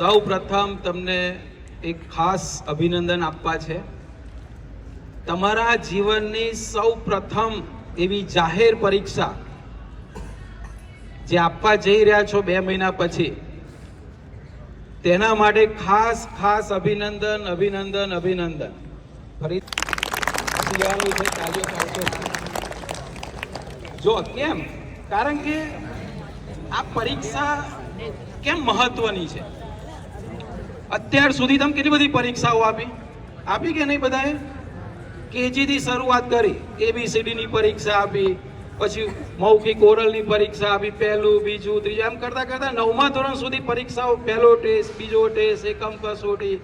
સૌ પ્રથમ તમને એક ખાસ અભિનંદન આપવા છે. તમારા જીવનની સૌ પ્રથમ એવી જાહેર પરીક્ષા જે આપવા જઈ રહ્યા છો 2 મહિના પછી, તેના માટે ખાસ ખાસ અભિનંદન અભિનંદન અભિનંદન. ફરી લેવાનું છે તાજો ચાલતો. જો કેમ, કારણ કે આ પરીક્ષા કેમ મહત્વની છે. અત્યાર સુધી તમે કેટલી બધી પરીક્ષાઓ આપી કે નહીં? બધાએ કેજી થી શરૂઆત કરી, ABCD ની પરીક્ષા આપી, પછી મૌખિક ઓરલની પરીક્ષા આપી, પહેલું બીજું ત્રીજું, એમ કરતા કરતા 9મા ધોરણ સુધી પરીક્ષાઓ, પહેલો ટેસ્ટ, બીજો ટેસ્ટ, એકમ કસોટી,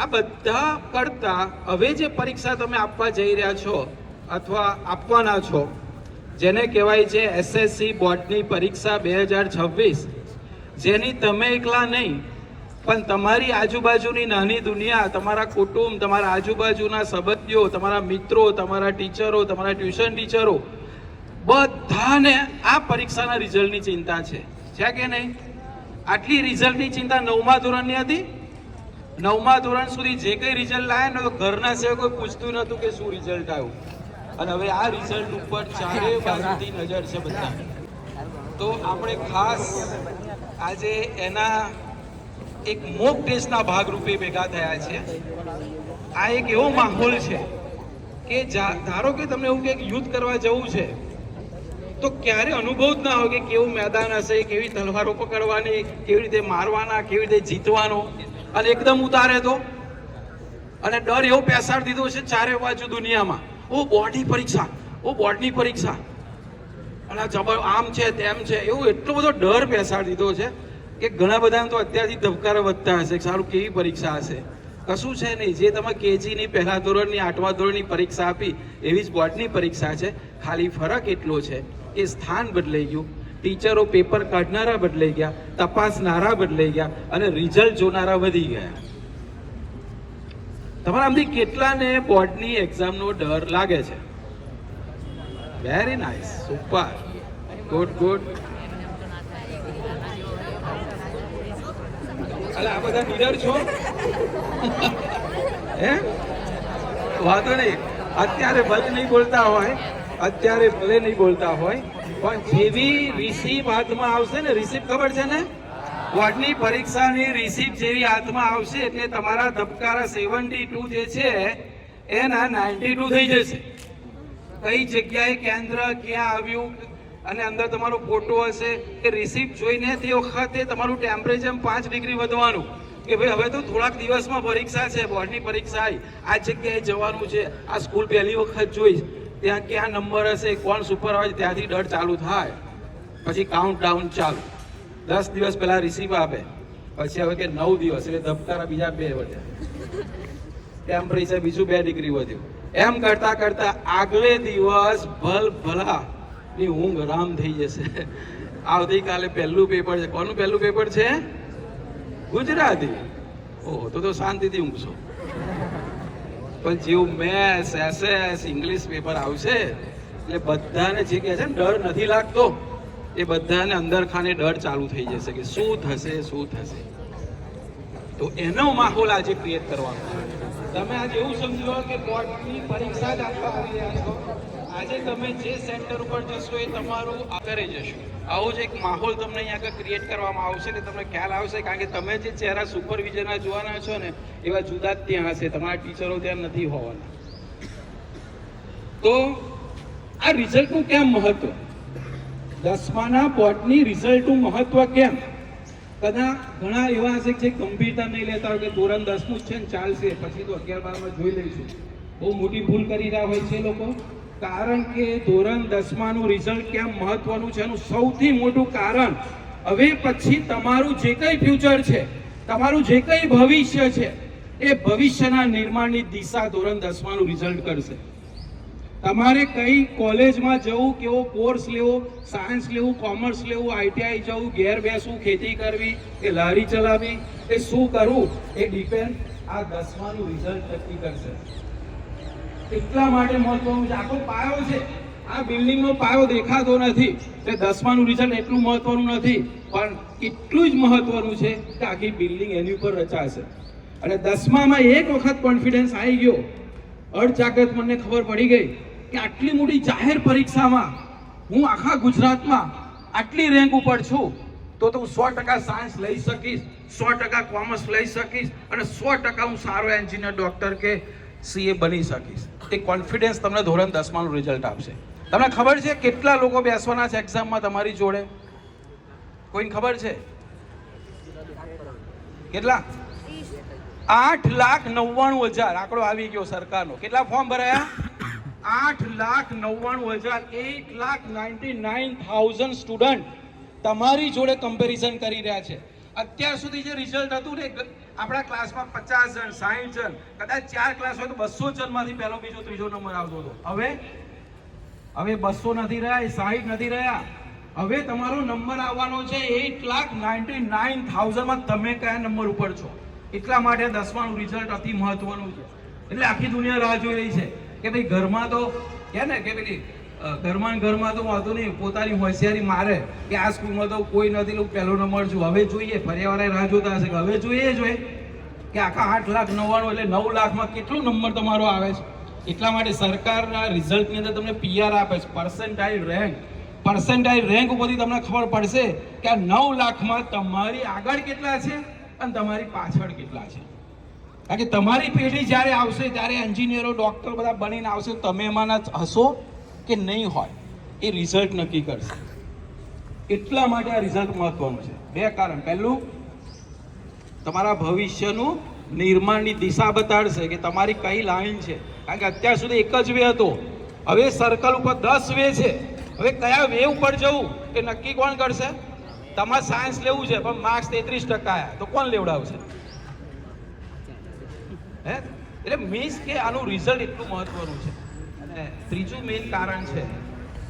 આ બધા કરતા હવે જે પરીક્ષા તમે આપવા જઈ રહ્યા છો અથવા આપવાના છો, જેને કહેવાય છે SSC બોર્ડની પરીક્ષા 2026, જેની તમે એકલા નહીં પણ તમારી આજુબાજુની નાની દુનિયા, તમારા કુટુંબ, તમારા આજુબાજુના સંબંધીઓ, તમારા મિત્રો, તમારા ટીચરો, તમારા ટ્યુશન ટીચરો, બધાને આ પરીક્ષાના રિઝલ્ટની ચિંતા છે કે નહીં? આટલી રિઝલ્ટની ચિંતા 9મા ધોરણની હતી. 9મા ધોરણ સુધી જે કંઈ રિઝલ્ટ લાવ્યા ને તો ઘરના સિવાય કોઈ પૂછતું નહોતું કે શું રિઝલ્ટ આવ્યું. અને હવે આ રિઝલ્ટ ઉપર ચારે બાજુથી નજર છે બધા. તો આપણે ખાસ આજે એના એક મોક ટેસ્ટના ભાગરૂપે ભેગા થયા છે. આ એક એવો માહોલ છે કે ધારો કે તમને એવું કે યુદ્ધ કરવા જવું છે તો ક્યારે અનુભવ જ ના હોય કે કેવું મેદાન હશે, કેવી તલવારો પકડવાની, કેવી રીતે મારવાના, કેવી રીતે જીતવાનો. અને એકદમ ઉતારે તો અને ડર એવો પેસાડ દીધો છે ચારે બાજુ દુનિયામાં, ઓ બોર્ડની પરીક્ષા, ઓ બોર્ડની પરીક્ષા, અને જબર આમ છે તેમ છે, એવું એટલો બધો ડર પેસાડ દીધો છે કે ઘણા બધાને તો અત્યારથી ધબકારા વધતા હશે. સારું, કેવી પરીક્ષા હશે? કશું છે નહીં. જે તમે કેજીની 1લા ધોરણની 8મા ધોરણની પરીક્ષા આપી એવી જ બોર્ડની પરીક્ષા છે. ખાલી ફરક એટલો છે કે સ્થાન બદલાઈ ગયું, ટીચરો પેપર કાઢનારા બદલાઈ ગયા, તપાસનારા બદલાઈ ગયા અને રિઝલ્ટ જોનારા વધી ગયા. તમારા આમથી કેટલાને બોર્ડની એક્ઝામનો ડર લાગે છે? Very nice, super, good good. આ બધા નીડર છો હે? વાંધો નહીં. અત્યારે ભલે નહીં બોલતા હોય, પણ જેવી રિસીપ હાથમાં આવશે ને, રિસીપ ખબર છે ને, બોર્ડની પરીક્ષાની રિસીપ જેવી હાથમાં આવશે એટલે તમારા ધબકારા 72 જે છે એના 92 થઈ જશે. કઈ જગ્યાએ કેન્દ્ર ક્યાં આવ્યું અને અંદર તમારો ફોટો હશે. એ રિસીપ્ટ જોઈને તે વખતે તમારું ટેમ્પરેચર 5 ડિગ્રી વધવાનું કે ભાઈ હવે તો થોડાક દિવસમાં પરીક્ષા છે, બોર્ડની પરીક્ષા આવી, આ જગ્યાએ જવાનું છે, આ સ્કૂલ પહેલી વખત જોઈશ, ત્યાં ક્યાં નંબર હશે, કોણ સુપરવાઇઝર, ત્યાંથી ડર ચાલુ થાય. પછી કાઉન્ટ ડાઉન ચાલુ. 10 દિવસ પહેલા રિસીપ આપે, પછી હવે કે 9 દિવસ એટલે ધબકારા બીજા 2 વધ્યા, ટેમ્પરેચર બીજું 2 ડિગ્રી વધ્યું. એમ કરતા કરતા આગલે દિવસ ભલા ની ઊંઘ આરામ થઈ જશે. આવતીકાલે પહેલું પેપર છે. કોનું પહેલું પેપર છે? ગુજરાતી. ઓહો, તો શાંતિથી ઊંઘશો. પણ જેવું મેથ્સ, SS, ઇંગ્લિશ પેપર આવશે એટલે બધાને જે કહે છે ને ડર નથી લાગતો, એ બધાને અંદર ખાને ડર ચાલુ થઈ જશે કે શું થશે શું થશે. તો એનો માહોલ આજે ક્રિએટ કરવાનો છે. તમે આજે એવું સમજો કે બોર્ડની પરીક્ષા જ આપવા આવી રહ્યા છો. આજે તમે જે સેન્ટર ઉપર જશો એ તમારું આગળ જશો. આવો જ એક માહોલ તમને અહીંયા આગળ ક્રિએટ કરવામાં આવશે ને તમને ખ્યાલ આવશે. કારણ કે તમે જે ચહેરા સુપરવિઝનના જોવાના છો ને એવા જુદા જ ત્યાં હશે, તમારા ટીચરો ત્યાં નથી હોવાના. તો આ રિઝલ્ટનું કેમ મહત્વ? 10માના બોર્ડની રિઝલ્ટનું મહત્વ કેમ? કદાચ ઘણા એવા હશે જે ગંભીરતા નહીં લેતા હોય કે ધોરણ 10નું જ છે ને ચાલશે, પછી તો 11-12માં જોઈ લઈશું. બહુ મોટી ભૂલ કરી રહ્યા હોય છે લોકો. કારણ કે ધોરણ 10માનું રિઝલ્ટ કેમ મહત્વનું છે એનું સૌથી મોટું કારણ, હવે પછી તમારું જે કંઈ ફ્યુચર છે, તમારું જે કંઈ ભવિષ્ય છે, એ ભવિષ્યના નિર્માણની દિશા ધોરણ 10માનું રિઝલ્ટ કરશે. તમારે કઈ કોલેજમાં જવું, કેવો કોર્સ લેવો, સાયન્સ લેવું, કોમર્સ લેવું, ITI જવું, ઘેર બેસવું, ખેતી કરવી કે લારી ચલાવવી, એ શું કરવું, એ ડિપેન્ડ આ 10માનું રિઝલ્ટ નક્કી કરશે. એટલા માટે મહત્વનું છે. આખો પાયો છે આ બિલ્ડિંગનો પાયો દેખાતો નથી એટલે 10માનું રિઝલ્ટ એટલું મહત્વનું નથી, પણ એટલું જ મહત્વનું છે કે આખી બિલ્ડિંગ એની ઉપર રચાશે. અને 10મામાં એક વખત કોન્ફિડન્સ આવી ગયો, અડચાકત મને ખબર પડી ગઈ કે આટલી મોટી જાહેર પરીક્ષામાં હું આખા ગુજરાતમાં આટલી રેન્ક ઉપર છું, તો હું 100% સાયન્સ લઈ શકીશ, 100% કોમર્સ લઈ શકીશ અને 100% હું સારો એન્જિનિયર, ડોક્ટર કે સીએ બની શકીશ. એ કોન્ફિડન્સ તમને ધોરણ 10માનું રિઝલ્ટ આપશે. તમને ખબર છે કેટલા લોકો બેસવાના છે એક્ઝામમાં તમારી જોડે? કોઈને ખબર છે કેટલા? 8,99,000 આંકડો આવી ગયો સરકારનો. કેટલા ફોર્મ ભરાયા? 8,99,000. 8,99,000 સ્ટુડન્ટ તમારી જોડે કમ્પેરિઝન કરી રહ્યા છે. અત્યાર સુધી જે રિઝલ્ટ હતું ને, આપણા ક્લાસમાં 50 જણ, 60 જણ, કદાચ 4 ક્લાસ હોય તો 200 જણમાંથી પહેલો, બીજો, ત્રીજો નંબર આવતો હતો. હવે 200 નથી રહ્યા, 60 નથી રહ્યા. હવે તમારો નંબર આવવાનો છે 8,99,000 માં. તમે કયા નંબર ઉપર છો? એટલા માટે 10માનું રિઝલ્ટ અતિ મહત્વનું છે. એટલે આખી દુનિયા રાહ જોઈ રહી છે કે ભાઈ ઘરમાં તો કે ને કે પેલી ઘરમાં તો વાંધો નહીં, પોતાની હોશિયારી મારે કે આ સ્કૂલમાં તો કોઈ નથી, હું પહેલો નંબર છું. હવે જોઈએ, પર્યાવરણ રાહ જોતા હશે કે હવે જોઈએ કે આખા 8,99,000 એટલે 9 લાખમાં કેટલો નંબર તમારો આવે છે. એટલા માટે સરકારના રિઝલ્ટની અંદર તમને PR આપે છે, પર્સન્ટાઇલ રેન્ક. પર્સન્ટાઇલ રેન્ક ઉપરથી તમને ખબર પડશે કે આ 9 લાખમાં તમારી આગળ કેટલા છે અને તમારી પાછળ કેટલા છે. કારણ કે તમારી પેઢી જ્યારે આવશે ત્યારે એન્જિનિયરો, ડોક્ટર બધા બનીને આવશે, તમે એમાંના હશો કે નહીં હોય એ રિઝલ્ટ નક્કી કરશે. એટલા માટે આ રિઝલ્ટ મહત્વનું છે. 2 કારણ. પહેલું, તમારા ભવિષ્યનું નિર્માણની દિશા બતાડશે કે તમારી કઈ લાઈન છે. કારણ કે અત્યાર સુધી એક જ વે હતો, હવે સર્કલ ઉપર 10 વે છે. હવે કયા વે ઉપર જવું એ નક્કી કોણ કરશે? તમારે સાયન્સ લેવું છે પણ માર્ક્સ 33% આવ્યા તો કોણ લેવડાવશે? એટલે મીન્સ કે આનું રિઝલ્ટ એટલું મહત્વનું છે. અને ત્રીજું મેઇન કારણ છે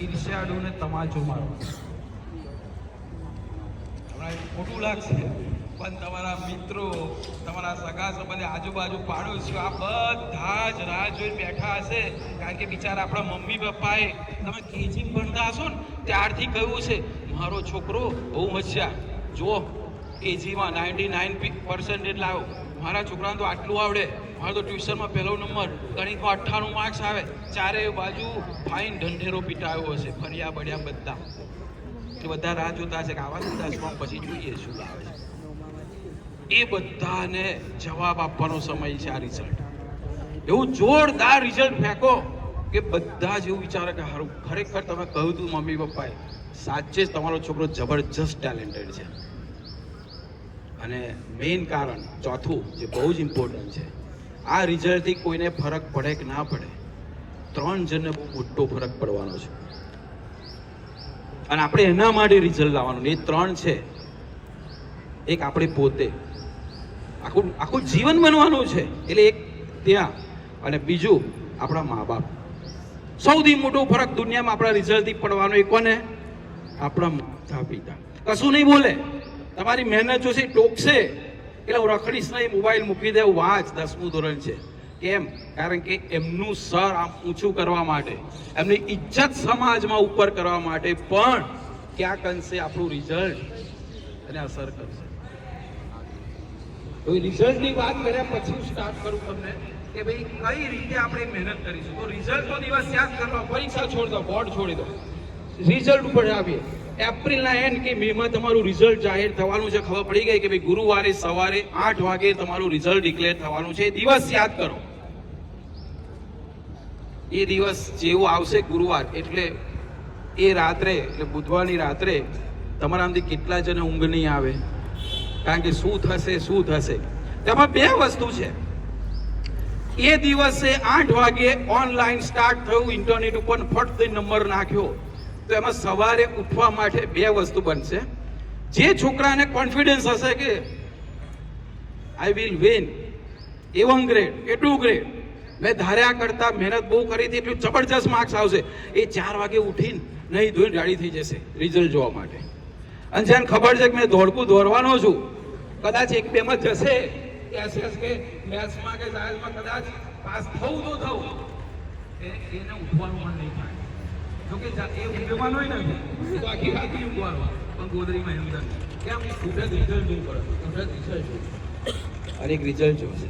ઈર્ષ્યાળુ ને તમાચો મારવો. ખોટું લાગશે પણ તમારા મિત્રો, તમારા સગા સંબંધી, આજુબાજુ પાડોશીઓ આ બધા જ રાહ જોઈને બેઠા હશે. કારણ કે બિચારા આપણા મમ્મી પપ્પાએ તમે કેજી ભણતા હશો ને ત્યારથી કહ્યું છે મારો છોકરો બહુ હોશિયાર, જુઓ કેજીમાં 99% લાવ્યો, મારા છોકરાને તો આટલું આવડે, મારે તો ટ્યુશનમાં પહેલો નંબર, ગણિતમાં 98 માર્ક્સ આવે. ચારે બાજુ ફાઇન ઢંઢેરો પીટાયો હશે, ફર્યા બળ્યા બધા. એ બધા રાહ જોતા હશે કે આવા 10 પછી જોઈએ શું લાવે છે. એ બધાને જવાબ આપવાનો સમય છે આ રિઝલ્ટ. એવું જોરદાર રિઝલ્ટ ફેંકો કે બધા જ એવું વિચારે કે હારું, ખરેખર તમે કહ્યું હતું મમ્મી પપ્પાએ, સાચે જ તમારો છોકરો જબરજસ્ત ટેલેન્ટેડ છે. અને મેઇન કારણ ચોથું જે બહુ જ ઇમ્પોર્ટન્ટ છે, આ રિઝલ્ટથી કોઈને ફરક પડે કે ના પડે, 3 જણને બહુ મોટો ફરક પડવાનો છે. અને આપણે એના માટે રિઝલ્ટ લાવવાનું. એ 3 છે. એક આપણે પોતે, આખું જીવન બનવાનું છે એટલે એક ત્યાં, અને બીજું આપણા મા બાપ. સૌથી મોટો ફરક દુનિયામાં આપણા રિઝલ્ટથી પડવાનો એ કોને? આપણા માતા પિતા. કશું નહીં બોલે, તમારી મહેનત જોશે, ટોકશે એટલે હું રખડીશ નહીં, મોબાઈલ મૂકી દે, વાંચ, 10મું ધોરણ છે. કેમ? કારણ કે એમનું સર આમ ઊંચું કરવા માટે, એમની ઇજ્જત સમાજમાં ઉપર કરવા માટે પણ ક્યાંક અંશે આપણું રિઝલ્ટ એને અસર કરશે. તો રિઝલ્ટની વાત કર્યા પછી હું સ્ટાર્ટ કરું તમને કે ભાઈ કઈ રીતે આપણે મહેનત કરીશું. તો રિઝલ્ટનો દિવસ યાદ કરવા, પરીક્ષા છોડી દો, બોર્ડ છોડી દો, રિઝલ્ટ ઉપર આવીએ. એપ્રિલના એન્ડ કે મેમાં તમારું રિઝલ્ટ જાહેર થવાનું છે. ખબર પડી ગઈ કે ભાઈ ગુરુવારે સવારે 8 વાગે તમારું રિઝલ્ટ ડિક્લેર થવાનું છે. એ દિવસ યાદ કરો. એ દિવસ જેવું આવશે ગુરુવાર એટલે એ રાત્રે, એટલે બુધવારની રાત્રે તમારામાંથી કેટલા જણ ઊંઘ નહીં આવે? કારણ કે શું થશે તેમાં 2 વસ્તુ છે. એ દિવસે 8 વાગે ઓનલાઈન સ્ટાર્ટ થયું, ઇન્ટરનેટ ઉપર ફટ નંબર નાખ્યો, તો એમાં સવારે ઉઠવા માટે 2 વસ્તુ બનશે. જે છોકરાને કોન્ફિડન્સ હશે કે I will win, A1 grade, A2 grade, મેં ધાર્યા કરતા મહેનત બહુ કરી હતી એટલું જબરજસ્ત માર્ક્સ આવશે, એ 4 વાગે ઉઠીને નહીં ધોઈને રેડી થઈ જશે રિઝલ્ટ જોવા માટે. અને જેને ખબર છે કે મેં દોડવાનો છું, કદાચ 1-2માં જશે, એસએસ કે મેથ્સમાં કે સાયન્સમાં કદાચ પાસ થવું તો થવું, એને ઉઠવાનું મન નહીં થાય. જોકે એ ઊંઘવાનું હોય ને તો આખી રાત ઊંઘવાનું, પણ ગોદરીમાં એમ થાય કેમ ઉઠે રિઝલ્ટ જોવું પડે, ઉઠે રિઝલ્ટ અને એક રિઝલ્ટ જોશે.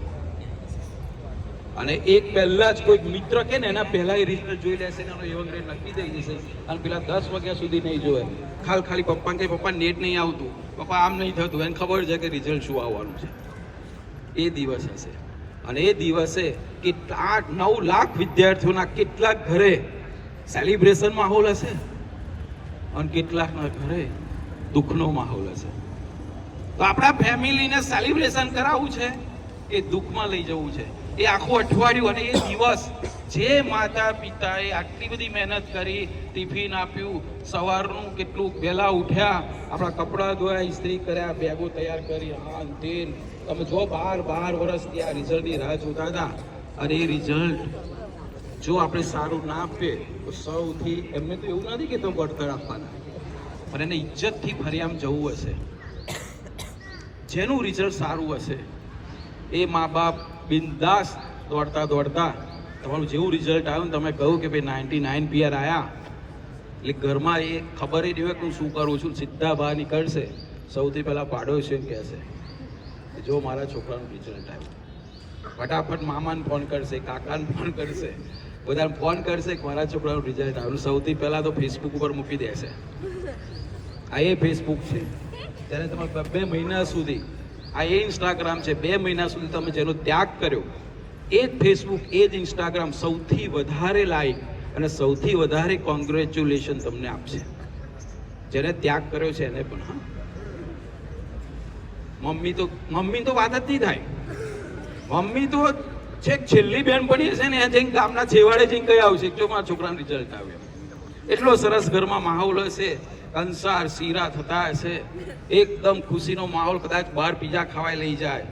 અને એક પહેલા જ કોઈ મિત્ર કે ને એના પહેલા એ રિઝલ્ટ જોઈ લેશે, એનો એવો ગ્રેડ નક્કી થઈ જશે. અને પેલા 10 વાગ્યા સુધી નહીં જોવે, ખાલી પપ્પા કે પપ્પા નેટ નહીં આવતું, પપ્પા આમ નહીં થતું, એને ખબર છે કે રિઝલ્ટ શું આવવાનું છે. એ દિવસ હશે. અને એ દિવસે કેટલા 8-9 લાખ વિદ્યાર્થીઓના કેટલાક ઘરે સેલિબ્રેશન માહોલ હશે અને કેટલાકના ઘરે દુઃખનો માહોલ હશે. તો આપણા ફેમિલીને સેલિબ્રેશન કરાવવું છે કે દુઃખમાં લઈ જવું છે, એ આખું અઠવાડિયું. અને એ દિવસ જે માતા પિતાએ આટલી બધી મહેનત કરી, ટિફિન આપ્યું, સવારનું કેટલું વહેલા ઉઠ્યા, આપણા કપડાં ધોયા, ઇસ્ત્રી કર્યા, બેગો તૈયાર કરી, હા તેલ, તમે જો 12 વર્ષથી આ રિઝલ્ટની રાહ જોતા હતા. અને એ રિઝલ્ટ જો આપણે સારું ના આપીએ તો સૌથી એમને તો એવું નથી કે તમે વળતર આપવાના, પણ એને ઇજ્જતથી ફરિયામ જવું હશે. જેનું રિઝલ્ટ સારું હશે એ મા બાપ બિંદાસ દોડતા તમારું જેવું રિઝલ્ટ આવ્યું ને તમે કહ્યું કે ભાઈ 99 PR આવ્યા, એટલે ઘરમાં એ ખબર જ હોય કે હું શું કરું છું, સીધા બહાર નીકળશે. સૌથી પહેલાં પાડોશી એમ કહેશે જો મારા છોકરાનું રિઝલ્ટ આવ્યું, ફટાફટ મામાને ફોન કરશે, કાકાને ફોન કરશે, બધાને ફોન કરશે કે મારા છોકરાનું રિઝલ્ટ આવ્યું. સૌથી પહેલાં તો ફેસબુક ઉપર મૂકી દેશે. આ એ ફેસબુક છે ત્યારે તમે 2 મહિના સુધી, આ એ ઇન્સ્ટાગ્રામ છે 2 મહિના સુધી તમે જેનો ત્યાગ કર્યો, એ જ ફેસબુક, એ જ ઇન્સ્ટાગ્રામ સૌથી વધારે લાઈક અને સૌથી વધારે કોંગ્રેચ્યુલેશન તમને આપશે. જેને ત્યાગ કર્યો છે એને પણ. હા, મમ્મી તો વાત જ નહીં થાય. મમ્મી તો છેલ્લી બેન પડી હશે ને જઈને ગામના છેવાડે જઈને કહી આવશે જો મારા છોકરાનું રિઝલ્ટ આવ્યું. એટલો સરસ ઘરમાં માહોલ હશે, કંસાર શીરા થતા હશે, એકદમ ખુશીનો માહોલ, કદાચ બહાર પીઝા ખાવાય લઈ જાય,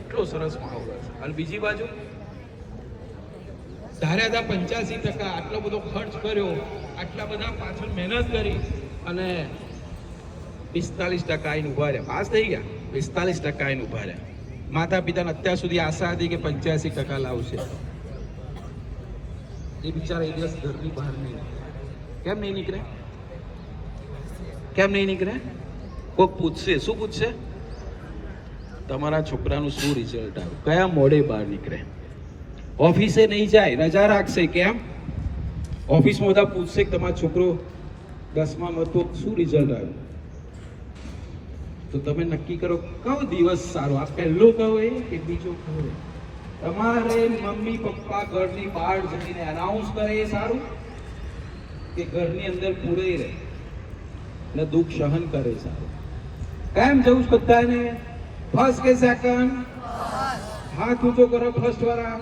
એટલો સરસ માહોલ હશે. અને બીજી બાજુ ધાર્યા હતા 85%, આટલો બધો ખર્ચ કર્યો, આટલા બધા પાછળ મહેનત કરી અને 45% આવીને ઉભા રહ્યા, પાસ થઈ ગયા. 45% આવીને ઉભા રહ્યા. માતા પિતાને અત્યાર સુધી આશા હતી કે 85% લાવશે. એ બિચારા એક દિવસ ઘરની બહાર નહીં નીકળે. કેમ નહીં નીકળે? કોઈક પૂછશે, શું પૂછશે? તમારા છોકરાનું શું રિઝલ્ટ આવ્યું? કયા મોડે બહાર નીકળે? ઓફિસે નહીં જાય, રજા રાખશે. કેમ? ઓફિસમાં બધા પૂછશે કે તમારો છોકરો 10મામાં હતો, શું રિઝલ્ટ આવ્યું? તો તમે નક્કી કરો કયો દિવસ સારો, આ પહેલો કહો એ કે બીજો કહો. તમારે મમ્મી પપ્પા ઘરની બહાર જઈને અનાઉન્સ કરે એ સારું કે ઘરની અંદર પૂરે રહે ને દુઃખ સહન કરે સારું? કેમ જવું છે બધાને? ફર્સ્ટ કે સેકન્ડ? હાથ ઊંચો કરો ફર્સ્ટ વાળા.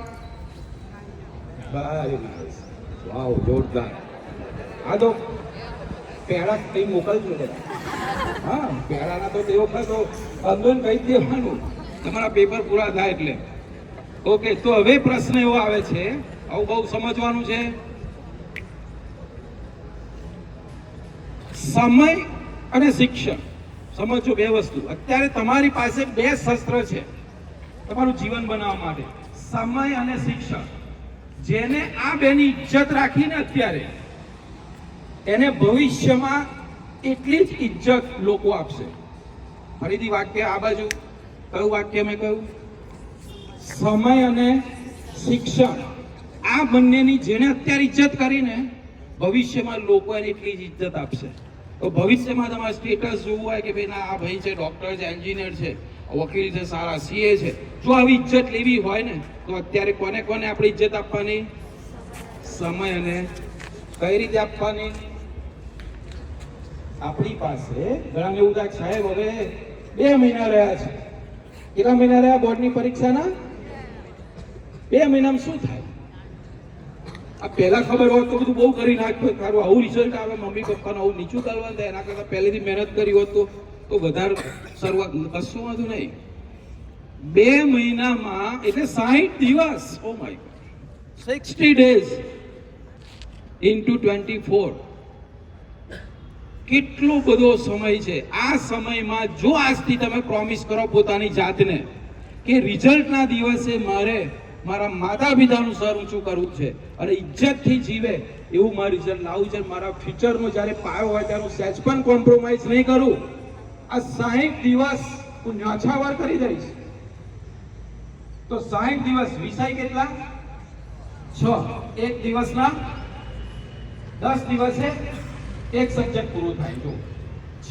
વેરી નાઇસ, વાવ, જોરદાર. આ તો પેડા કઈ મોકલજો બધા. હા, પેડાના તો તે વખત તો અંદોન કહી દેવાનું તમારા પેપર પૂરા થાય એટલે. ઓકે, તો હવે પ્રશ્ન એવો આવે છે, આવું બહુ સમજવાનું છે. સમય અને શિક્ષણ સમજો, 2 વસ્તુ. અત્યારે તમારી પાસે 2 શસ્ત્ર છે તમારું જીવન બનાવવા માટે, સમય અને શિક્ષણ. જેને આ બેની ઇજ્જત રાખીને અત્યારે, એને ભવિષ્યમાં એટલી જ ઇજ્જત લોકો આપશે. ફરીથી વાક્ય આ બાજુ, કયું વાક્ય મેં કહ્યું? સમય અને શિક્ષણ. આ બંનેની જેને અત્યારે ઇજ્જત કરીને ભવિષ્યમાં લોકો એને એટલી જ ઇજ્જત આપશે. તો ભવિષ્યમાં તમારે સ્ટેટસ જોવું હોય કે ભાઈ ના આ ભાઈ છે, ડોક્ટર છે, એન્જિનિયર છે, વકીલ છે, સારા CA છે, જો આવી ઇજ્જત લેવી હોય ને તો અત્યારે કોને કોને આપણે ઇજ્જત આપવાની? સમય અને કઈ રીતે આપવાની? આપણી પાસે ઘણા એવું થાય સાહેબ હવે 2 મહિના રહ્યા છે. કેટલા મહિના રહ્યા બોર્ડની પરીક્ષાના? 2 મહિનામાં શું થાય? આ પહેલા ખબર હોત તો બધું બહુ કરી નાખ્યું, તારું આવું રિઝલ્ટ આવે, મમ્મી પપ્પાનું આવું નીચું કરવાનું થાય, એના કરતાં પહેલેથી મહેનત કરી હોત તો વધારે શરૂઆત કશું વાંધો નહીં. 2 મહિનામાં એટલે 60 દિવસ, oh my God, 60 days into 24. કેટલો બધો સમય છે. આ સમયમાં જો આજથી તમે પ્રોમિસ કરો પોતાની જાતને કે રિઝલ્ટના દિવસે મારે મારા માતા પિતાનું સર ઊંચું કરવું છે અને ઇજ્જતથી જીવે એવું મારું રિઝલ્ટ લાવું છે. મારા ફ્યુચરનો જ્યારે પાયો હોય ત્યારે હું સહેજ પણ કોમ્પ્રોમાઇઝ નહીં કરું. આ 60 દિવસ હું ન્યાછાવાર કરી દઈશ. તો 60 દિવસ વિષય કેટલા? 6. એક દિવસના 10 દિવસે એક સબ્જેક્ટ પૂરો થાય. જો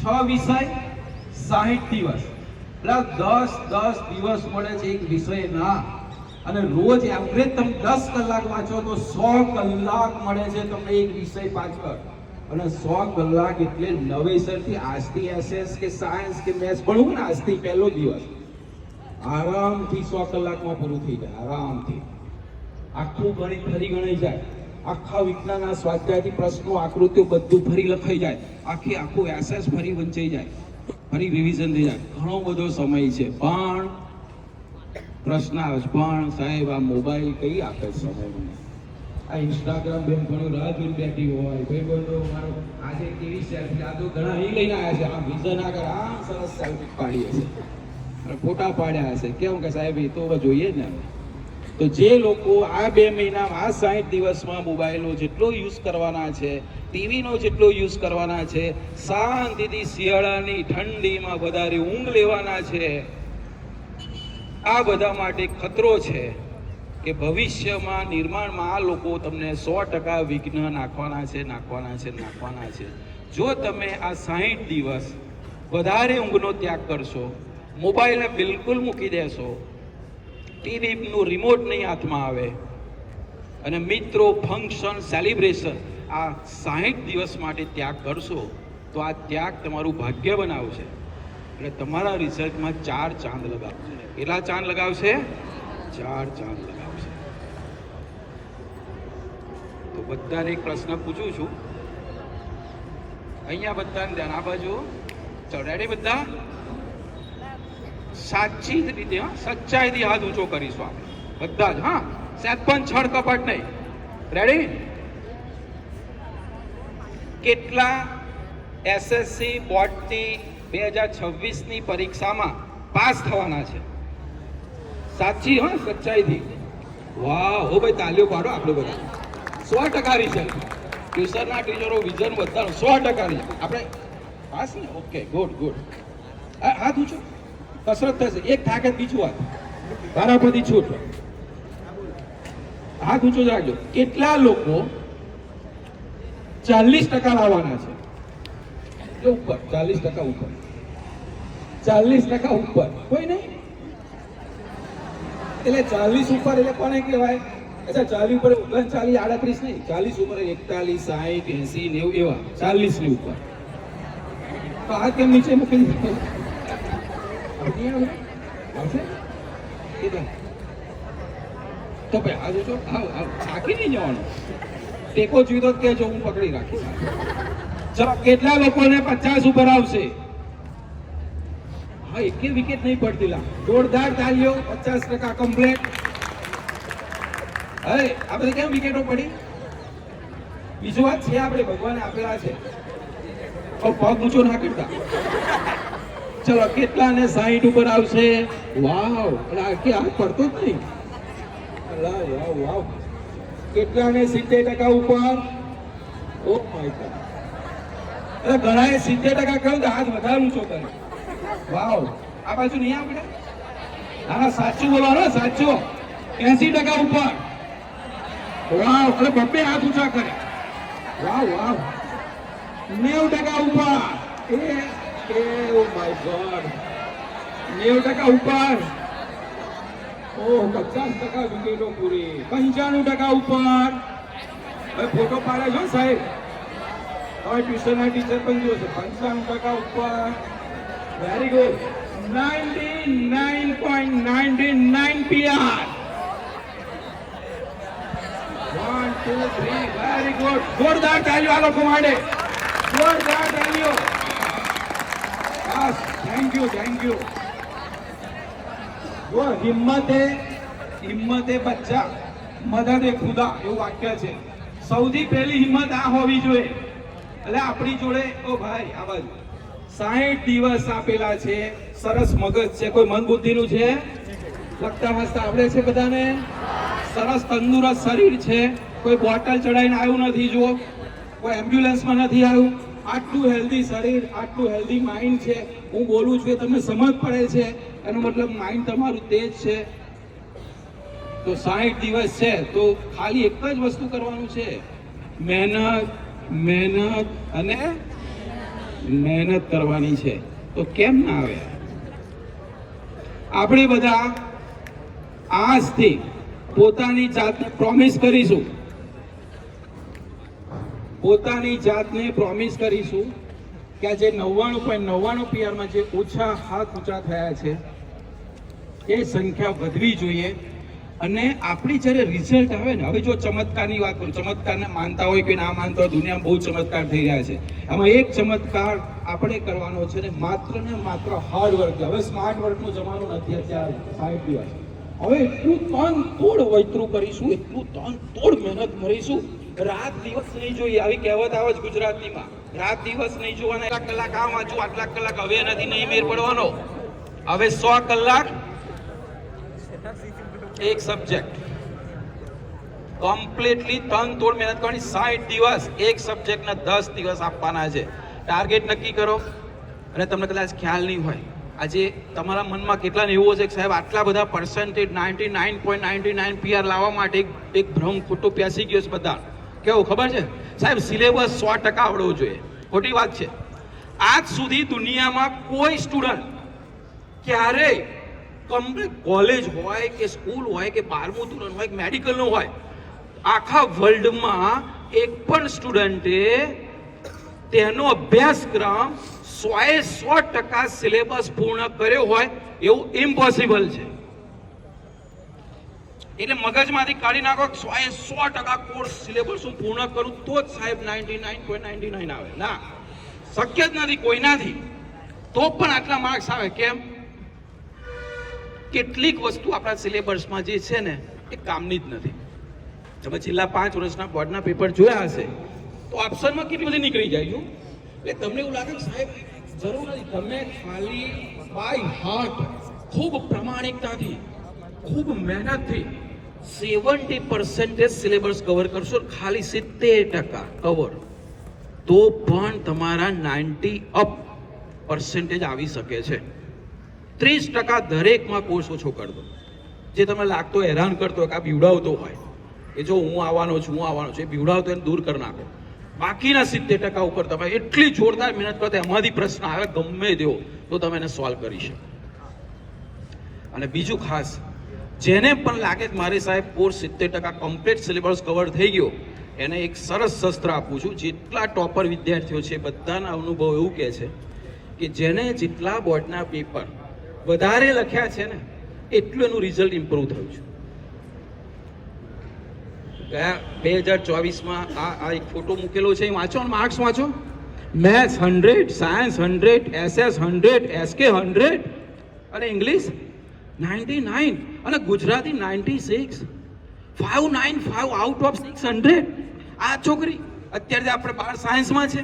6 વિષય 60 દિવસ એટલે 10 દિવસ મળે છે એક વિષયના. અને રોજ એવરેજ તમે 10 કલાક વાંચો તો 100 કલાક મળે છે તમને એક વિષય પાછળ. અને 100 કલાક એટલે નવેસરથી આજથી એસએસ કે સાયન્સ કે મેથ્સ ભણવું ને આજથી પહેલો દિવસ આરામથી 100 કલાકમાં પૂરું થઈ જાય. આરામથી આખું ગણિત ફરી ગણાઈ જાય. આખા વિજ્ઞાનના સ્વાધ્યાયથી પ્રશ્નો આકૃતિઓ બધું ફરી લખાઈ જાય. આખું એસએસ ફરી વંચાઈ જાય. ફરી રિવિઝન થઈ જાય. ઘણો બધો સમય છે. પણ પ્રશ્ન આવે છે પણ સાહેબ આ મોબાઈલ કઈ આપે સમય મને? આ ઇન્સ્ટાગ્રામ બેન ઘણું રાહ જોઈને બેઠી હોય. ભાઈ બોલો મારો આજે કેવી સેલ્ફી, આ તો ઘણા અહીં લઈને આવ્યા છે. આ વિઝન આગળ આમ સરસ સેલ્ફી પાડી હશે, ફોટા પાડ્યા હશે. કેમ કે સાહેબ એ તો જોઈએ જ ને. તો જે લોકો આ 2 મહિનામાં આ 60 દિવસમાં મોબાઈલનો જેટલો યુઝ કરવાના છે, ટીવીનો જેટલો યુઝ કરવાના છે, શાંતિથી શિયાળાની ઠંડીમાં વધારે ઊંઘ લેવાના છે, આ બધા માટે ખતરો છે કે ભવિષ્યમાં નિર્માણમાં આ લોકો તમને 100% વિઘ્ન નાખવાના છે. જો તમે આ 60 દિવસ વધારે ઊંઘનો ત્યાગ કરશો, મોબાઈલને બિલકુલ મૂકી દેશો, ટીવીનું રિમોટ નહીં હાથમાં આવે, અને મિત્રો ફંક્શન સેલિબ્રેશન આ 60 દિવસ માટે ત્યાગ કરશો, તો આ ત્યાગ તમારું ભાગ્ય બનાવશે. એટલે તમારા રિઝલ્ટમાં 4 ચાંદ લગાવશે. કેટલા ચાંદ લગાવશે? 4 ચાંદ લગાવશે. તો બધાને એક પ્રશ્ન પૂછું છું. અહીંયા બધાને ધ્યાન, આ બાજુ. ચલો રેડી બધા? સાચી રીતે, સચ્ચાઈથી હાથ ઊંચો કરીશું આપણે બધા જ. હા, સહેજ પણ છળ કપટ નહીં. રેડી? કેટલા એસએસસી બોર્ડની 2026ની પરીક્ષામાં પાસ થવાના છે? સાચી, હા, સચ્ચાઈથી. વાહ, હો ભાઈ, તાલીઓ પાડો આપણે બધા. 100% રિઝલ્ટ. ટ્યુશનના ટીચરો વિઝન બધાનું 100% રિઝલ્ટ. આપણે પાસ ને? Okay, good. હાથ ઊંચો. કસરત થશે. એક થાકે બીજું હાથ. તારા પરથી છૂટ. હાથ ઊંચો રાખજો. કેટલા લોકો 40% લાવવાના છે? ઉપર 40% ઉપર. 40% ઉપર કોઈ નહીં? એટલે 40 ઉપર એટલે કોને કહેવાય? અચ્છા, 40 ઉપર 39, 38 નહીં. 40 ઉપર 41, 60, 80, 90 એવા. 40 ની ઉપર તો હાથ કેમ નીચે મૂકી દીધો? તો ભાઈ આ જો થાકી નહીં જવાનું. ટેકો જોઈતો જ કહેજો, હું પકડી રાખીશ. ચલો, કેટલા લોકોને 50 ઉપર આવશે? હા, એક વિકેટ નહીં પડતી. લા જોરદાર તાલીઓ. 50% કમ્પ્લીટ. અરે આપણે કેમ વિકેટો પડી? બીજું વાત છે, આપણે ભગવાને આપેલા છે. પગ ઊંચો ના કરતા. ચલો, કેટલાને 60 ઉપર આવશે? વાવ, કે આ પડતો જ નહીં. વાવ. કેટલાને 70% ઉપર? Oh my God. એટલે ઘણાએ 70% કહ્યું તો હાથ વધારે ઊંચો કરે. વાવ. આ બાજુ નહીં આપણે? હા, સાચું બોલવાનો, સાચું. 80% ઉપર. વાવ. એટલે બબ્બે હાથ ઊંચા કરે. વાવ. 90% ઉપર. Oh my God. 90% ઉપર. ઓહ, 50% વિકેટો પૂરી. 95% ઉપર. હવે ફોટો પાડે છો સાહેબ? હવે ટ્યુશનના ટીચર પણ જોશે. 95% ઉપર. Very good. 99.99 PR. 1 2 3. Very good. જોરદાર તાલીઓ આ લોકો માટે. જોરદાર તાલીઓ. બસ, થેન્ક યુ. જો હિમ્મતે બચ્ચા મદદ એ ખુદા એવું વાક્ય છે. સૌથી પહેલી હિંમત આ હોવી જોઈએ. એટલે આપણી જોડે ઓ ભાઈ આ બાજુ 60 દિવસ આપેલા છે. સરસ મગજ છે. કોઈ મન બુદ્ધિનું છે? લખતા વાંચતા આવડે છે બધાને? સરસ તંદુરસ્ત શરીર છે. કોઈ બોટલ ચડાવીને આવ્યું નથી, જુઓ કોઈ એમ્બ્યુલન્સમાં નથી આવ્યું. આટલું હેલ્ધી શરીર, આટલું હેલ્ધી માઇન્ડ છે. હું બોલું છું એ તમને સમજ પડે છે, એનો મતલબ માઇન્ડ તમારું તેજ છે. તો 60 દિવસ છે તો ખાલી એક જ વસ્તુ કરવાનું છે, મહેનત મહેનત અને મહેનત કરવાની છે. તો કેમ ના આવે? આપણે બધા આજથી પોતાની જાતને પ્રોમિસ કરીશું, પોતાની જાતને પ્રોમિસ કરીશું કે આ જે 99.99 પીઆરમાં જે ઓછા હાથ ઊંચા થયા છે એ સંખ્યા વધવી જોઈએ. અને આપણી જ્યારે રિઝલ્ટ આવે ને, હવે જો ચમત્કારની વાત કરું, ચમત્કારને માનતા હોય કે ના માનતા હોય, દુનિયામાં બહુ ચમત્કાર થઈ રહ્યા છે. આમાં એક ચમત્કાર આપણે કરવાનો છે ને માત્ર હાર્ડ વર્ક. હવે સ્માર્ટ વર્કનો જમાનો નથી અત્યારે 60 દિવસ. હવે એટલું તન તોડ વૈતરું કરીશું, એટલું તન તોડ મહેનત કરીશું. રાત દિવસ નહીં જોઈએ, આવી કહેવત આવે છે ગુજરાતીમાં, રાત દિવસ નહીં જોવાના. આટલા કલાક આ વાંચું, આટલા કલાક હવે નથી, નહીં મેર પડવાનો. હવે 100 કલાક એક સબ્જેક્ટ, કમ્પ્લીટલી તન તોડ મહેનત કરવાની. 60 દિવસ એક સબ્જેક્ટના 10 દિવસ આપવાના છે. ટાર્ગેટ નક્કી કરો. અને તમને કદાચ ખ્યાલ નહીં હોય, આજે તમારા મનમાં કેટલા ને એવું છે કે સાહેબ આટલા બધા પર્સન્ટેજ 99.99 પીઆર લાવવા માટે એક ભ્રમ ખોટો પેસી ગયો છે બધા. કેવું ખબર છે સાહેબ? સિલેબસ 100% આવડવું જોઈએ. ખોટી વાત છે. આજ સુધી દુનિયામાં કોઈ સ્ટુડન્ટ ક્યારેય કમ્પ્લીટ કોલેજ હોય કે સ્કૂલ હોય કે 12મું ધોરણ હોય કે મેડિકલનું હોય, આખા વર્લ્ડમાં એક પણ સ્ટુડન્ટે તેનો અભ્યાસક્રમ 100% સિલેબસ પૂર્ણ કર્યો હોય એવું ઇમ્પોસિબલ છે. એટલે મગજમાંથી કાઢી નાખો 100% કોર્સ સિલેબસ હું પૂર્ણ કરું તો જ સાહેબ 99.99 આવે. ના, શક્ય જ નથી કોઈનાથી. તો પણ આટલા માર્ક્સ આવે કેમ? કેટલીક વસ્તુ આપણા સિલેબસમાં જે છે ને એ કામની જ નથી. તમે છેલ્લા 5 વર્ષના બોર્ડના પેપર જોયા હશે તો ઓપ્શનમાં કેટલી બધી નીકળી જાય. એટલે તમને એવું લાગે કે સાહેબ જરૂર નથી, તમે ખાલી બાય હાર્ટ, ખૂબ પ્રમાણિકતાથી, ખૂબ મહેનતથી 70% સિલેબસ કવર કરશો, ખાલી 70% કવર, તો પણ તમારા 90% આવી શકે છે. 30% દરેકમાં કોર્સ ઓછો કરી દો. જે તમને લાગતો હેરાન કરતો હોય કે આ બીવડાવતો હોય કે જો હું આવવાનો છું એ બીવડાવતો એને દૂર કરી નાખો. બાકીના 70% ઉપર તમે એટલી જોરદાર મહેનત કરો એમાંથી પ્રશ્ન આવે ગમે તેવો તો તમે એને સોલ્વ કરી શકો. અને બીજું ખાસ, જેને પણ લાગે કે મારે સાહેબ કોર્સ 70% કમ્પ્લીટ સિલેબસ કવર થઈ ગયો, એને એક સરસ શસ્ત્ર આપું છું. જેટલા ટોપર વિદ્યાર્થીઓ છે બધાના અનુભવ એવું કહે છે કે જેને જેટલા બોર્ડના પેપર વધારે લખ્યા છે ને એટલું એનું રિઝલ્ટ ઇમ્પ્રૂવ થયું છે. ગયા 2024માં આ એક ફોટો મૂકેલો છે, વાંચો, માર્ક્સ વાંચો. મેથ્સ 100, સાયન્સ 100, SS 100, SK 100 અને ઇંગ્લિશ 99 અને ગુજરાતી 96. 595 out of 600. આ છોકરી અત્યારે આપણે 12 સાયન્સમાં છે,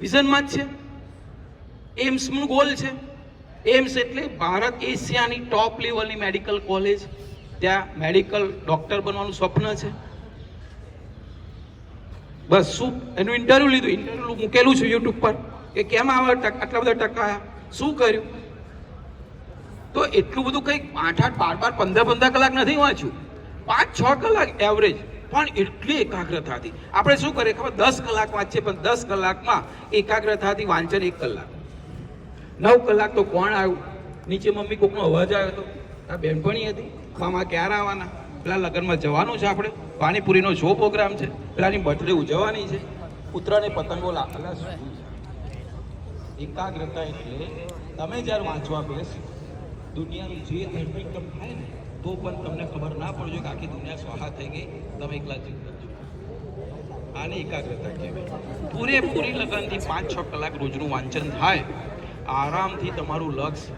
વિઝનમાં જ છે. એમ્સનું ગોલ છે. એમ્સ એટલે ભારત એશિયાની ટોપ લેવલની મેડિકલ કોલેજ. ત્યાં મેડિકલ ડોક્ટર બનવાનું સ્વપ્ન છે. બસ શું એનું ઇન્ટરવ્યુ લીધું, ઇન્ટરવ્યુ મૂકેલું છે યુટ્યુબ પર કે કેમ આટલા બધા ટકા, શું કર્યું. તો એટલું બધું કંઈક 8-8, 12-12, 15 કલાક નથી વાંચ્યું, 5-6 કલાક એવરેજ, પણ એટલી એકાગ્રતાથી. આપણે શું કરીએ ખબર, 10 કલાક વાંચીએ પણ 10 કલાકમાં એકાગ્રતાથી વાંચન 1 કલાક. 9 કલાક તો કોણ આવ્યું, નીચે મમ્મી કોકનો અવાજ આવ્યો હતો, આ બેનપણી હતી, મામા ક્યારે આવવાના, પેલા લગ્નમાં જવાનું છે, આપણે પાણીપુરીનો શો પ્રોગ્રામ છે, પેલાની બર્થડે ઉજવવાની છે, પુત્રને પતંગો લાગેલા. એકાગ્રતા એટલે તમે જ્યારે વાંચવા બેસો, દુનિયાનું જે ધરતીકંપ થાય ને તો પણ તમને ખબર ના પડજો કે આખી દુનિયા સ્વાહા થઈ ગઈ, તમે એકલા જીવ કરજો. આને એકાગ્રતા કહેવાય. પૂરેપૂરી લગનથી 5-6 કલાક રોજનું વાંચન થાય, આરામથી તમારું લક્ષ્ય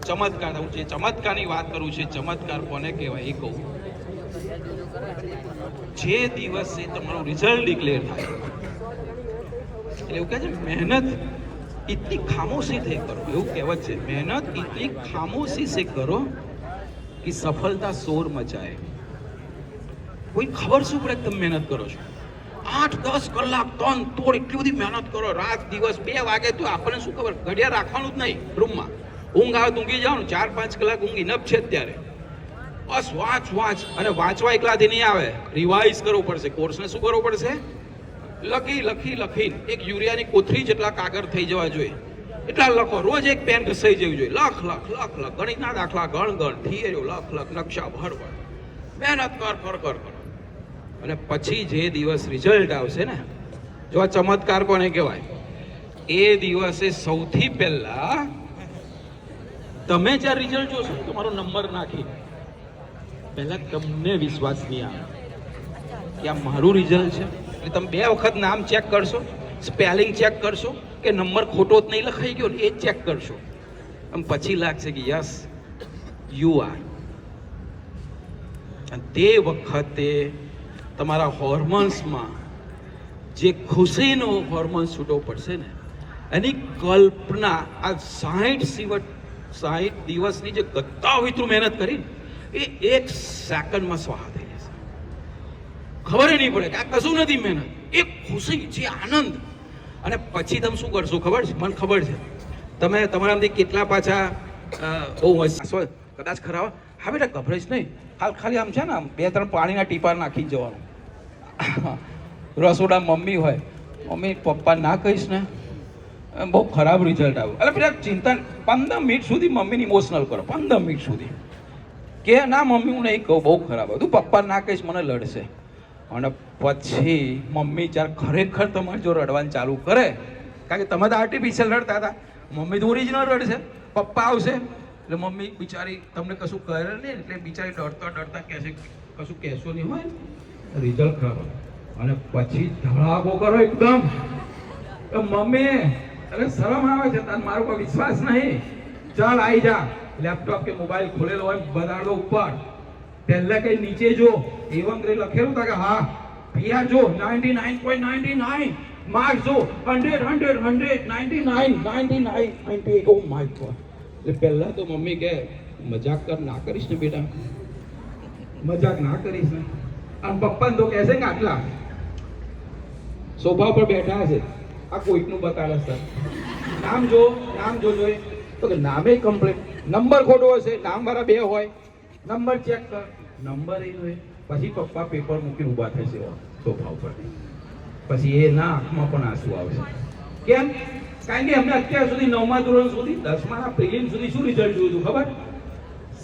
ચમત્કાર. હું જે ચમત્કારની વાત કરું છું, ચમત્કાર કોને કહેવાય એ કહું. જે દિવસે તમારું રિઝલ્ટ ડિક્લેર થાય એટલે એવું કહે છે મહેનત इतनी खामोशी से करो, એવું કહેવત છે, મહેનત इतनी खामोशी से करो कि सफलता शोर मचाए. કોઈ ખબર શું પડે કે તમે મહેનત કરો છો? 8-10 કલાક તન તોડ એટલી બધી મહેનત કરો, રાત દિવસ 2 વાગે તો આપણને શું ખબર, ઘડિયાળ રાખવાનું જ નહીં રૂમમાં. ઊંઘ આવે તો ઊંઘી જાઓ ને, 4-5 કલાક ઊંઘી નપ છે અત્યારે. બસ વાંચ અને વાંચવા એકલાથી નહીં આવે, રિવાઇઝ કરવું પડશે. કોર્સને શું કરવું પડશે? લખીને એક યુરિયાની કોથળી જેટલા કાગળ થઈ જવા જોઈએ એટલા લખો. રોજ એક પેન ઘસાઈ જવું જોઈએ. લખ ગણિતના દાખલા ગણ થિયરીઓ લખ નકશા ભર મહેનત કર. અને પછી જે દિવસ રિઝલ્ટ આવશે ને, જો આ ચમત્કાર કોને કહેવાય, એ દિવસે સૌથી પહેલા તમે જ્યારે રિઝલ્ટ જોશો તમારો નંબર નાખી, પહેલા તમને વિશ્વાસ નહીં આવે કે આ મારું રિઝલ્ટ છે. એટલે તમે 2 વખત નામ ચેક કરશો, સ્પેલિંગ ચેક કરશો કે નંબર ખોટો જ નહીં લખાઈ ગયો એ ચેક કરશો. અને પછી લાગશે કે યસ યુ આર. અને તે વખતે તમારા હોર્મોન્સમાં જે ખુશીનો હોર્મોન્સ છૂટવો પડશે ને, એની કલ્પના આ 60 દિવસની જે ગત્તાવિત્રુ મહેનત કરી એ 1 સેકન્ડમાં સ્વાહા થઈ જશે. ખબર નહીં પડે કે આ કશું નથી મહેનત, એક ખુશી છે, આનંદ. અને પછી તમે શું કરશો ખબર છે? મને ખબર છે તમે તમારામાંથી કેટલા પાછા બહુ હસો કદાચ ખરા. હા બેટા ગભરાઈશ નહીં, ખાલી આમ છે ને, આમ 2-3 પાણીના ટીપા નાખી જવાનું. રસોડા મમ્મી હોય, મમ્મી પપ્પા ના કહીશ ને બહુ ખરાબ રિઝલ્ટ આવ્યું. એટલે પેલા ચિંતા 15 મિનિટ સુધી મમ્મીને ઇમોશનલ કરો. 15 મિનિટ સુધી કે ના મમ્મી હું નહીં કહું બહુ ખરાબ હતું, પપ્પા ના કહીશ મને લડશે. અને પછી મમ્મી જ્યારે ખરેખર તમારે જો રડવાનું ચાલુ કરે, કારણ કે તમે તો આર્ટિફિશિયલ રડતા હતા, મમ્મી તો ઓરિજિનલ રડશે. પપ્પા આવશે એટલે મમ્મી બિચારી તમને કશું કરે નહીં, એટલે બિચારી ડરતા કહેશે કશું કહેશો નહીં હોય, રિઝલ્ટ ખરાબ. અને પછી ધડાકો કરો એકદમ, મમ્મી અરે શરમ આવે છે, તાર મારો કોઈ વિશ્વાસ નહીં, ચાલ આવી જા. લેપટોપ કે મોબાઈલ ખોલેલો હોય બતાડ દો ઉપર, પહેલા કઈ નીચે જો A1 ગ્રેડ લખેલું હતા કે હા PR જો 99.99 માર્ક્સ જો 100 ઓ માય ગોડ. એટલે પહેલા તો મમ્મી કહે મજાક ના કરીશ ને બેટા, મજાક ના કરીશ ને. અને પપ્પા તો કહેશે કે આટલા સોફા પર બેઠા છે, આ કોઈકનું બતાડે સર, નામ જો જોઈએ તો કે નામે કમ્પ્લીટ, નંબર ખોટો હશે, નામ વાળા 2 હોય, નંબર ચેક કર, નંબર એ હોય. પછી પપ્પા પેપર મૂકીને ઊભા થશે સોફા ઉપર. પછી એના આંખમાં પણ આંસુ આવશે. કેમ? કારણ કે એમને અત્યાર સુધી 9મા ધોરણ સુધી 10માના પ્રિલિમ સુધી શું રિઝલ્ટ જોયું હતું ખબર?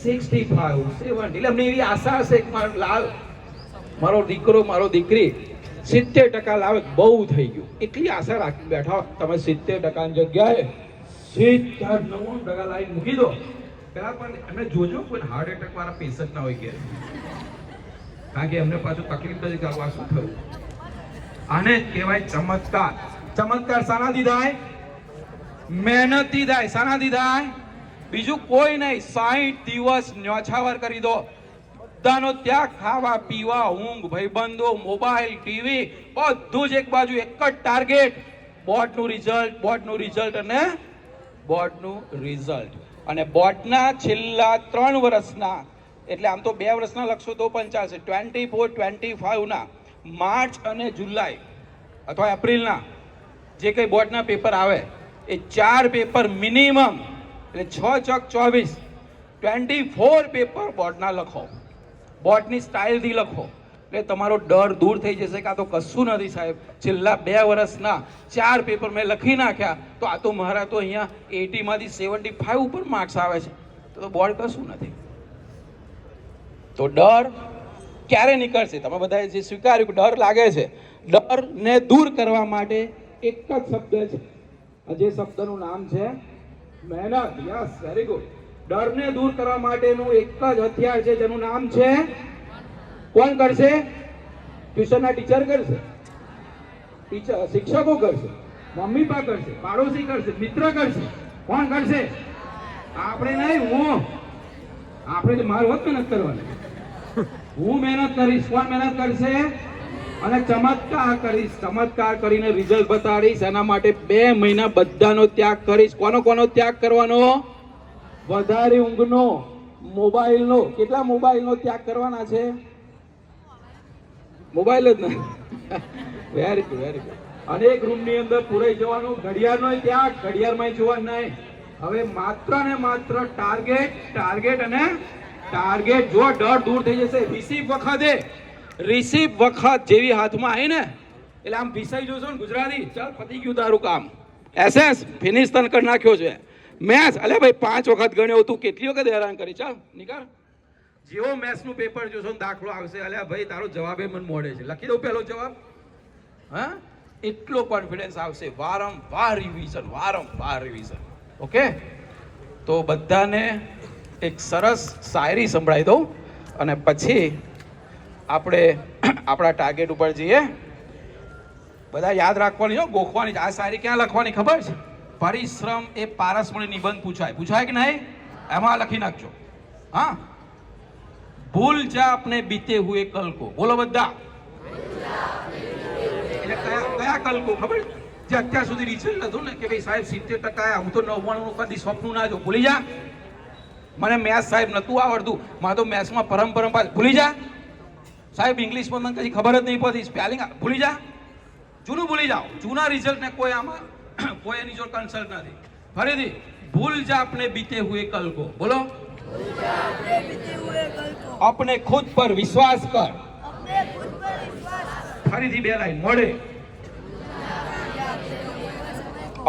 65, 70. એટલે અમને એવી આશા હશે કે મારો લાલ, મારો દીકરો, મારો દીકરી 70% લાવે, બહુ થઈ ગયું. એટલી આશા રાખી બેઠા. તમે 70%ની જગ્યાએ 90% લાઈન મૂકી દો. પેલા પણ એમને જોજો કોઈ હાર્ટ એટેક વાળા પેશન્ટ ના હોય કે, કારણ કે એમને પાછું તકલીફ નથી કરવા. શું થયું? આને કહેવાય ચમત્કાર. ચમત્કાર શાનાથી થાય? મહેનતથી થાય. શાનાથી થાય? બીજું કોઈ નહીં. 60 દિવસ ન્યોછાવર કરી દો, બધાનો ત્યાગ, ખાવા પીવા, ઊંઘ, ભાઈબંધો, મોબાઈલ, ટીવી, બધું જ એક બાજુ, એક જ ટાર્ગેટ, બોર્ડનું રિઝલ્ટ અને બોર્ડનું રિઝલ્ટ. અને બોર્ડના છેલ્લા 3 વર્ષના, એટલે આમ તો 2 વર્ષના લખશો તો પણ ચાલશે, 24-25 માર્ચ અને જુલાઈ અથવા એપ્રિલના જે કંઈ બોર્ડના પેપર આવે એ 4 પેપર મિનિમમ, એટલે 6 ચોક 24, 24 પેપર બોર્ડના લખો. બોર્ડની સ્ટાઇલથી લખો એટલે તમારો ડર દૂર થઈ જશે કે આ તો કશું નથી સાહેબ, છેલ્લા 2 વર્ષના 4 પેપર મેં લખી નાખ્યા તો આ તો મારા તો અહીંયા 80માંથી 75 ઉપર માર્ક્સ આવે છે, તો બોર્ડ કશું નથી. તો ડર ક્યારે નીકળશે? તમે બધાએ જે સ્વીકાર્યું કે ડર લાગે છે, ડરને દૂર કરવા માટે એક જ શબ્દ છે, જે શબ્દનું નામ છે મહેનત. Yes, very good. ડરને દૂર કરવા માટેનું એક જ હથિયાર છે જેનું નામ છે, કોણ કરશે? ટ્યુશનના ટીચર કરશે, શિક્ષકો કરશે, મમ્મી પપ્પા કરશે, પાડોશી કરશે, મિત્ર કરશે. કોણ કરશે? આપણે નહીં, હું. આપણે મારું હોત મહેનત કરવાની, હું મહેનત કરીશ. કોણ મહેનત કરશે? અને ચમત્કાર કરીશ. ચમત્કાર કરીને રિઝલ્ટ બતાડીશ. એના માટે 2 મહિના બધાનો ત્યાગ કરીશ. કોનો ત્યાગ કરવાનો? વધારે ઊંઘનો, મોબાઈલનો. કેટલા મોબાઈલનો ત્યાગ કરવાના છે? મોબાઈલ જ નહીં. Very good, very good. અને એક રૂમની અંદર પુરાઈ જવાનું, ઘડિયાળનો ત્યાં ઘડિયાળમાં જોવાનું નહીં. હવે માત્ર ને માત્ર ટાર્ગેટ, ટાર્ગેટ અને ટાર્ગેટ. જો ડર દૂર થઈ જશે. રિસીવ વખત જેવી હાથમાં આવી ને એટલે આમ ભીસાઈ જોશો ને ગુજરાતી, ચાલ પતી ગયું તારું કામ. એસએસ ફિનિશ તન કરી નાખ્યો છે. મેથ્સ અલે ભાઈ 5 વખત ગણ્યો, તું કેટલી વખત હેરાન કરી, ચાલ નીકળ. જેવો મેથ્સ નું પેપર જોશો ને દાખલો આવશે, અલે ભાઈ તારો જવાબ એ મને મોડે છે, લખી દઉં પહેલો જવાબ. હા, એટલો કોન્ફિડન્સ આવશે. વારંવાર રિવિઝન. ઓકે, તો બધાને એક સરસ શાયરી સંભળાવી દઉં અને પછી આપણે આપણા ટાર્ગેટ ઉપર જઈએ. બધા યાદ રાખવાની, જો ગોખવાની. આ શાયરી ક્યાં લખવાની ખબર છે? પરિશ્રમ એ પારસમણી નિબંધ પૂછાય કે નહીં, એમાં લખી નાખજો. હા, ભૂલ જા આપને બીતે હુએ કલ કો. બોલો બધા. એટલે કયા કલ કો ખબર? જે અત્યાર સુધી રિઝલ્ટ હતું ને કે ભાઈ સાહેબ 70% હું તો 99 કદી સ્વપ્ન ના જો. ભૂલી જા. મને મેથ્સ સાહેબ નતું આવડતું, મારે તો મેથ્સમાં પરંપરા. ભૂલી જા સાહેબ. ઇંગ્લિશમાં મને કદી ખબર જ નહીં પડતી, સ્પેલિંગ ભૂલી જા. જૂનું ભૂલી જાઓ. જૂના રિઝલ્ટ ને કોઈ આમાં કોઈ એની જોડે કન્સલ્ટ નથી. ફરીથી, ભૂલ જા આપને બીતે હુએ કલ કો. બોલો. अपने खुद पर विश्वास कर. फरीથી 2 लाइन मोड़े.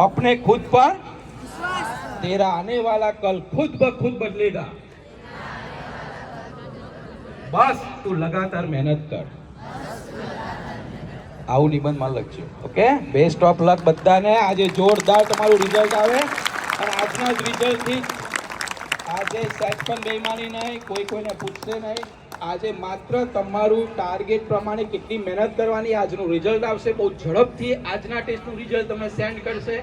अपने खुद पर तेरा आने वाला कल खुद ब खुद बदलेगा. बस તું લગાતાર મહેનત કર. આવું નિબંધમાં લખજો. ઓકે, બેસ્ટ ઓફ લક બધાને. આજે જોરદાર તમારું રિઝલ્ટ આવે અને આજના જ રિઝલ્ટથી આજે સેટ પણ બેમાની નહીં, કોઈને પૂછશે નહીં. આજે માત્ર તમારું ટાર્ગેટ પ્રમાણે કેટલી મહેનત કરવાની, આજનું રિઝલ્ટ આવશે. બહુ ઝડપથી આજના ટેસ્ટનું રિઝલ્ટ તમને સેન્ડ કરશે.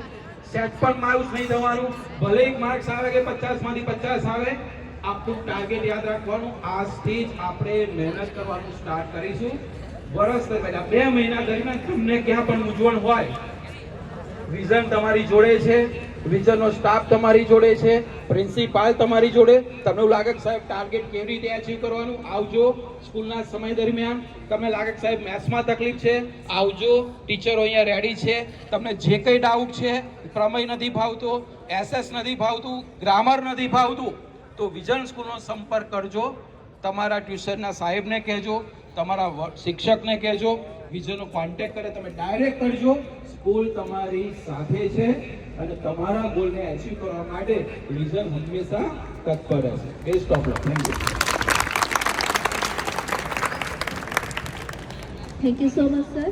સેટ પણ માર્ક્સ નહીં થવાનું, ભલે એક માર્ક્સ આવે કે 50 માંથી 50 આવે, આપણું ટાર્ગેટ યાદ રાખવાનું. આજથી જ આપણે મહેનત કરવાનું સ્ટાર્ટ કરીશું. વર્ષ પહેલા 2 મહિના દરમિયાન તમને ક્યાં પણ મૂંઝવણ હોય, વિઝન તમારી જોડે છે, વિઝનનો સ્ટાફ તમારી જોડે છે, પ્રિન્સિપાલ તમારી જોડે. તમને એવું લાગે કે સાહેબ ટાર્ગેટ કેવી રીતે અચીવ કરવાનું, આવજો. સ્કૂલના સમય દરમિયાન તમને લાગે કે સાહેબ મેથ્સમાં તકલીફ છે, આવજો. ટીચરો અહીંયા રેડી છે. તમને જે કંઈ ડાઉટ છે, પ્રમેય નથી ભાવતો, એસએસ નથી ભાવતું, ગ્રામર નથી ભાવતું, તો વિઝન સ્કૂલનો સંપર્ક કરજો. તમારા ટ્યુશનના સાહેબને કહેજો, તમારા શિક્ષકને કહેજો. વિઝનનો કોન્ટેક્ટ કરે તમે ડાયરેક્ટ કરજો. સ્કૂલ તમારી સાથે છે અને તમારા ગોલને અચીવ કરવા માટે વિઝન હંમેશા તત્પર રહેશે. Best of luck. Thank you so much sir.